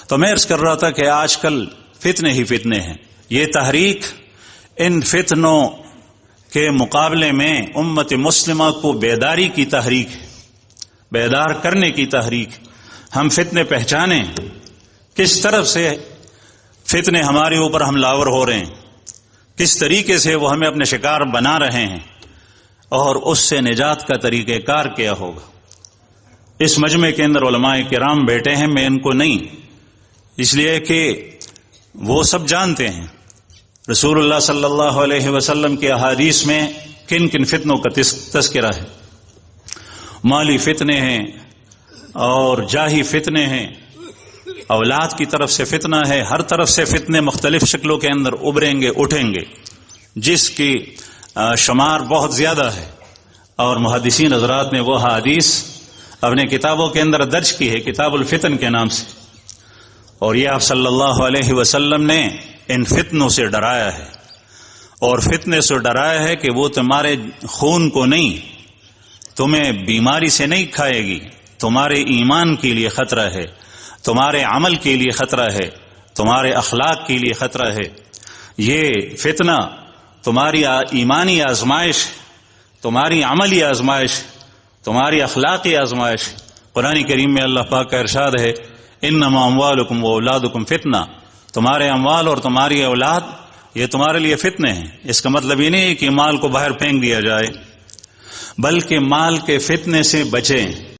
تو میں عرض کر رہا تھا کہ آج کل فتنے ہی فتنے ہیں. یہ تحریک ان فتنوں کے مقابلے میں امت مسلمہ کو بیداری کی تحریک ہے، بیدار کرنے کی تحریک. ہم فتنے پہچانیں، کس طرف سے فتنے ہمارے اوپر حملہ آور ہو رہے ہیں، کس طریقے سے وہ ہمیں اپنے شکار بنا رہے ہیں، اور اس سے نجات کا طریقہ کار کیا ہوگا. اس مجمع کے اندر علماء کرام بیٹھے ہیں، میں ان کو نہیں، اس لیے کہ وہ سب جانتے ہیں رسول اللہ صلی اللہ علیہ وسلم کے احادیث میں کن کن فتنوں کا تذکرہ ہے. مالی فتنے ہیں اور جاہی فتنے ہیں، اولاد کی طرف سے فتنہ ہے، ہر طرف سے فتنے مختلف شکلوں کے اندر ابھریں گے، اٹھیں گے، جس کی شمار بہت زیادہ ہے. اور محدثین حضرات نے وہ حدیث اپنے کتابوں کے اندر درج کی ہے کتاب الفتن کے نام سے، اور یہ آپ صلی اللہ علیہ وسلم نے ان فتنوں سے ڈرایا ہے، اور فتنے سے ڈرایا ہے کہ وہ تمہارے خون کو نہیں، تمہیں بیماری سے نہیں کھائے گی، تمہارے ایمان کے لیے خطرہ ہے، تمہارے عمل کے لیے خطرہ ہے، تمہارے اخلاق کے لیے خطرہ ہے. یہ فتنہ تمہاری ایمانی آزمائش، تمہاری عملی آزمائش، تمہاری اخلاقی آزمائش. قرآن کریم میں اللہ پاک کا ارشاد ہے انما اموالکم و اولادکم فتنہ، تمہارے اموال اور تمہاری اولاد یہ تمہارے لیے فتنے ہیں. اس کا مطلب یہ نہیں کہ مال کو باہر پھینک دیا جائے، بلکہ مال کے فتنے سے بچیں.